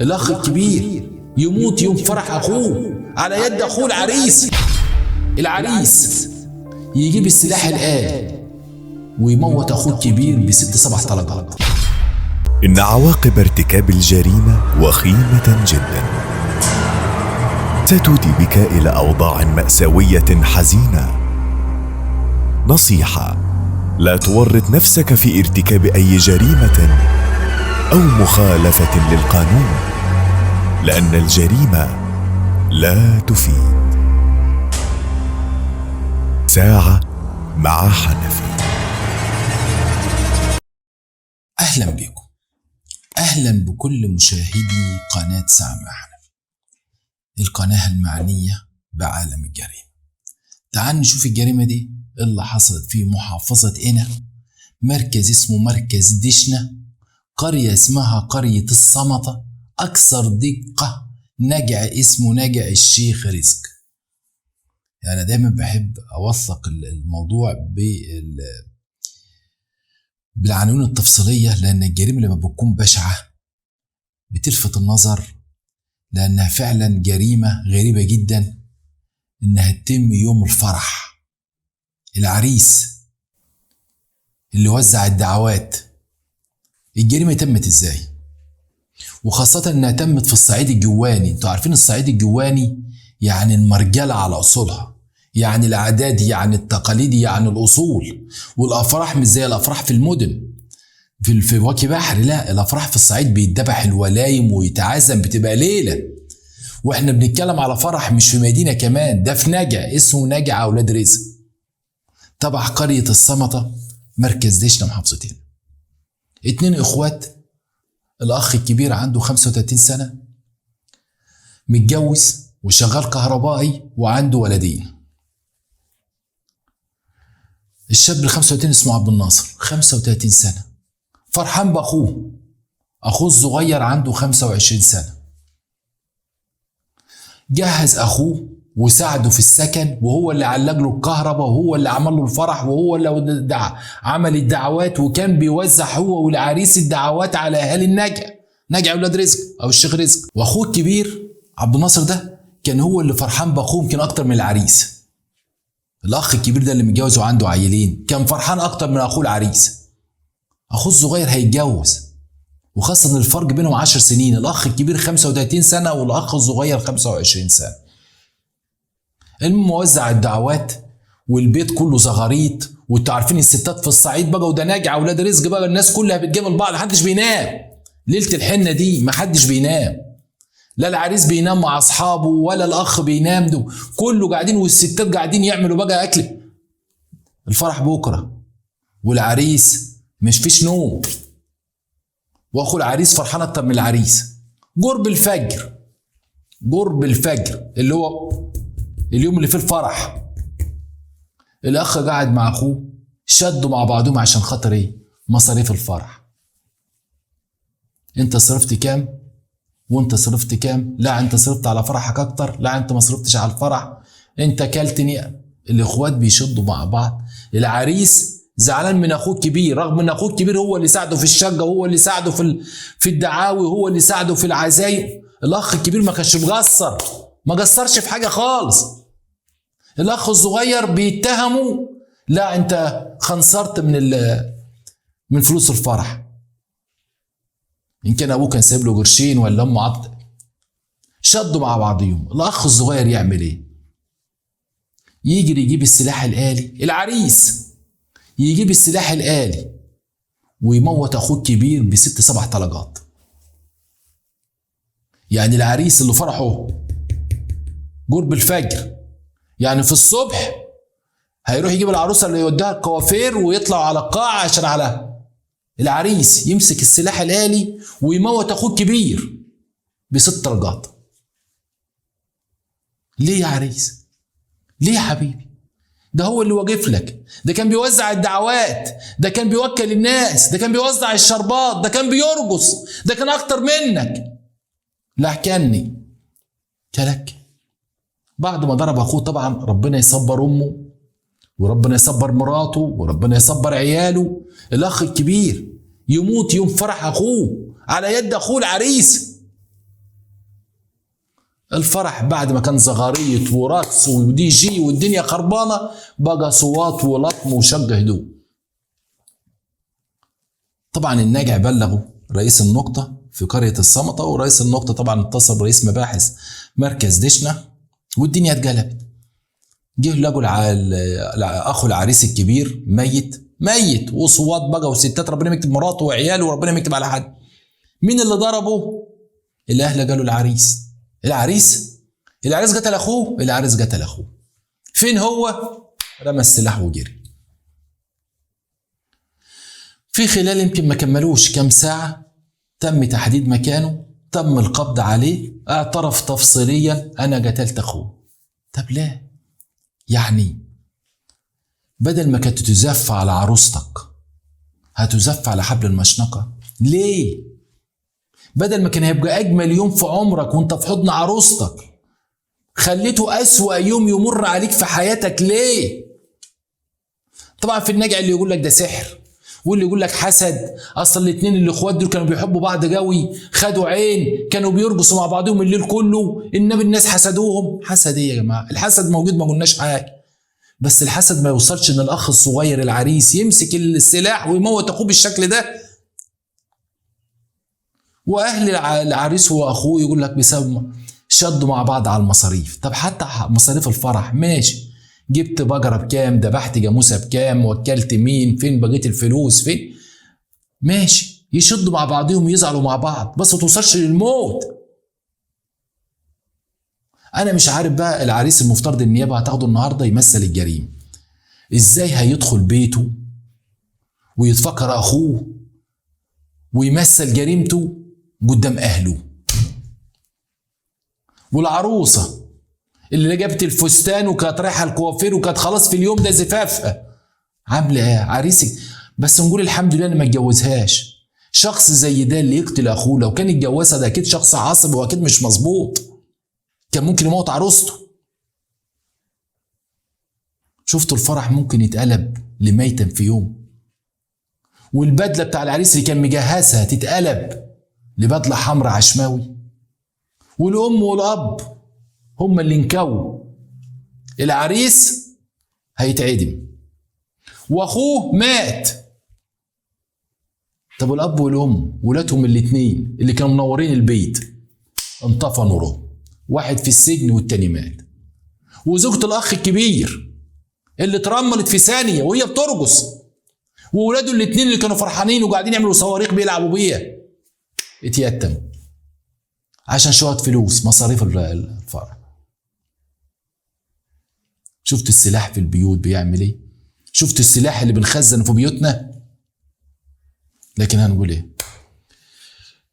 الأخ الكبير يموت يوم فرح أخوه على يد أخوه العريس. العريس يجيب السلاح الآلي ويموت أخوه الكبير ب6-7 طلقات. إن عواقب ارتكاب الجريمة وخيمة جدا، ستودي بك إلى أوضاع مأساوية حزينة. نصيحة: لا تورط نفسك في ارتكاب أي جريمة أو مخالفة للقانون، لأن الجريمة لا تفيد. ساعة مع حنفي. أهلا بكم، أهلا بكل مشاهدي قناة ساعة مع حنفي، القناة المعنية بعالم الجريمة. تعال نشوف الجريمة دي اللي حصلت في محافظة قنا، مركز اسمه مركز دشنة، قرية اسمها قرية الصمتة، أكثر دقة نجع اسمه نجع الشيخ رزق. يعني أنا دايما بحب أوثق الموضوع بالعناوين التفصيلية، لأن الجريمة لما بتكون بشعة بتلفت النظر، لأنها فعلا جريمة غريبة جدا إنها تتم يوم الفرح. العريس اللي وزع الدعوات، الجريمة تمت إزاي؟ وخاصة إنها تمت في الصعيد الجواني. انتوا عارفين الصعيد الجواني يعني المرجلة على أصولها، يعني العادات، يعني التقاليد، يعني الأصول. والأفراح مش زي الأفراح في المدن في وكي بحر، لا، الأفراح في الصعيد بيتذبح الولايم ويتعزم، بتبقى ليلة. واحنا بنتكلم على فرح مش في مدينة كمان، ده في نجع اسمه نجع أولاد رزق، تبع قرية الصمتة، مركز دشنة، محافظتين. 2 إخوات، الأخ الكبير عنده 35 سنة، متجوز وشغال كهربائي وعنده ولدين. الشاب ال 35 اسمه عبد الناصر، 35 سنة، فرحان بأخوه. أخوه الصغير عنده 25 سنة. جهز أخوه وساعده في السكن، وهو اللي علق له الكهرباء، وهو اللي عمل له الفرح، وهو اللي عمل الدعوات، وكان بيوزع هو والعريس الدعوات على أهالي النجع، نجع أولاد رزق أو الشيخ رزق. وأخوه الكبير عبد الناصر ده كان هو اللي فرحان بأخوه يمكن أكتر من العريس. الأخ الكبير ده اللي متجوز وعنده عيلين كان فرحان أكتر من أخوه العريس. أخوه الصغير هيتجوز، وخاصة إن الفرق بينهم 10 سنين، الأخ الكبير 35 سنة والأخ الصغير 25 سنة. الموزع الدعوات والبيت كله زغاريط، وانتوا عارفين الستات في الصعيد بقى، وده ناجع اولاد رزق بقى، الناس كلها بتجامل بعض، محدش بينام ليله الحنه دي، محدش بينام، لا العريس بينام مع اصحابه ولا الاخ بينام، ده كله قاعدين، والستات قاعدين يعملوا بقى اكل. الفرح بكره والعريس مش فيش نوم، واخو العريس فرحان اكتر من العريس. قرب الفجر اللي هو اليوم اللي فيه الفرح، الاخ قاعد مع اخوه، شدوا مع بعضهم عشان خاطر ايه؟ مصاريف الفرح. انت صرفت كام وانت صرفت كام؟ لا انت صرفت على فرحك اكتر، لا انت ما صرفتش على الفرح، انت كلتني. الاخوات بيشدوا مع بعض. العريس زعلان من اخوه الكبير، رغم ان اخوه الكبير هو اللي ساعده في الشقه، وهو اللي ساعده في الدعاوي، وهو اللي ساعده في العزايم. الاخ الكبير ما كانش مقصر، ما قصرش في حاجه خالص. الاخ الصغير بيتهموا، لا انت خنصرت من فلوس الفرح، ان كان ابوه كان سايب له قرشين ولا امه عطل. شدوا مع بعضهم. الاخ الصغير يعمل ايه؟ يجري يجيب السلاح الآلي. العريس يجيب السلاح الآلي ويموت اخوه الكبير ب6-7 طلقات. يعني العريس اللي فرحه قرب الفجر، يعني في الصبح هيروح يجيب العروسه اللي يوديها الكوافير ويطلع على القاعه، عشان على العريس يمسك السلاح الآلي ويموت اخوه الكبير ب6 طلقات. ليه يا عريس؟ ليه يا حبيبي؟ ده هو اللي واقف لك، ده كان بيوزع الدعوات، ده كان بيوكل الناس، ده كان بيوزع الشربات، ده كان بيرقص، ده كان اكتر منك. لا احكني كلك. بعد ما ضرب اخوه، طبعا ربنا يصبر امه، وربنا يصبر مراته، وربنا يصبر عياله. الاخ الكبير يموت يوم فرح اخوه على يد اخوه العريس. الفرح بعد ما كان زغاريط ورقص ودي جي والدنيا خربانه بقى صوات ولطم وشق هدوء. طبعا الناجع بلغوا رئيس النقطه في قريه الصمته، ورئيس النقطه طبعا اتصل برئيس مباحث مركز دشنه، والدنيا اتقلبت. جه لقوا اخو العريس الكبير ميت وصوات بقى وستات، ربنا يكتب مراته وعياله وربنا يكتب على حد. مين اللي ضربه؟ الاهل قالوا العريس قتل اخوه. فين هو؟ رمى السلاح وجري. في خلال يمكن ما كملوش كام ساعة تم تحديد مكانه، تم القبض عليه، اعترف تفصيليا انا قتلت اخوه. طب ليه؟ يعني بدل ما كانت تزف على عروستك هتزف على حبل المشنقة. ليه؟ بدل ما كان هيبقى اجمل يوم في عمرك وانت في حضن عروستك خليته اسوأ يوم يمر عليك في حياتك. ليه؟ طبعا في النجع اللي يقول لك ده سحر، واللي يقول لك حسد، اصل الاتنين الاخوات دول كانوا بيحبوا بعض قوي، خدوا عين، كانوا بيرقصوا مع بعضهم الليل كله، النبي الناس حسدوهم. حسد ايه يا جماعه؟ الحسد موجود، ما قلناش حاجه، بس الحسد ما يوصلش ان الاخ الصغير العريس يمسك السلاح ويموت اخوه بالشكل ده. واهل العريس واخوه يقول لك بسبب شدوا مع بعض على المصاريف. طب حتى مصاريف الفرح ماشي، جبت بقرة بكام، ذبحت جاموسة بكام، وكلت مين، فين بقيت الفلوس، فين، ماشي، يشدوا مع بعضهم يزعلوا مع بعض، بس ما توصلش للموت. انا مش عارف بقى العريس المفترض النيابة هتاخده النهاردة يمثل الجريمة، ازاي هيدخل بيته ويتفكر اخوه ويمثل جريمته قدام اهله؟ والعروسة اللي جابت الفستان وكانت رايحه الكوافير وكانت خلاص في اليوم ده زفافها، عامله ايه عريسك؟ بس نقول الحمد لله انا ما اتجوزهاش. شخص زي ده اللي يقتل اخوه لو كان اتجوزها ده اكيد شخص عصبي واكيد مش مظبوط، كان ممكن يموت عروسته. شفتوا الفرح ممكن يتقلب لميتا في يوم، والبدله بتاع العريس اللي كان مجهزها تتقلب لبدله حمراء عشماوي، والام والاب هم اللي انكوا. العريس هيتعدم واخوه مات. طب الاب والام ولادهم الاتنين اللي كانوا منورين البيت انطفى نورهم، واحد في السجن والتاني مات. وزوجة الاخ الكبير اللي اترملت في ثانيه وهي بترقص، وولاده الاتنين اللي كانوا فرحانين وقاعدين يعملوا صواريخ بيلعبوا بيها اتيتموا عشان شويه فلوس مصاريف الفرح. شفت السلاح في البيوت بيعمل ايه؟ شفت السلاح اللي بنخزنه في بيوتنا؟ لكن هنقول ايه؟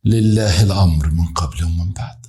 لله الامر من قبل ومن بعد.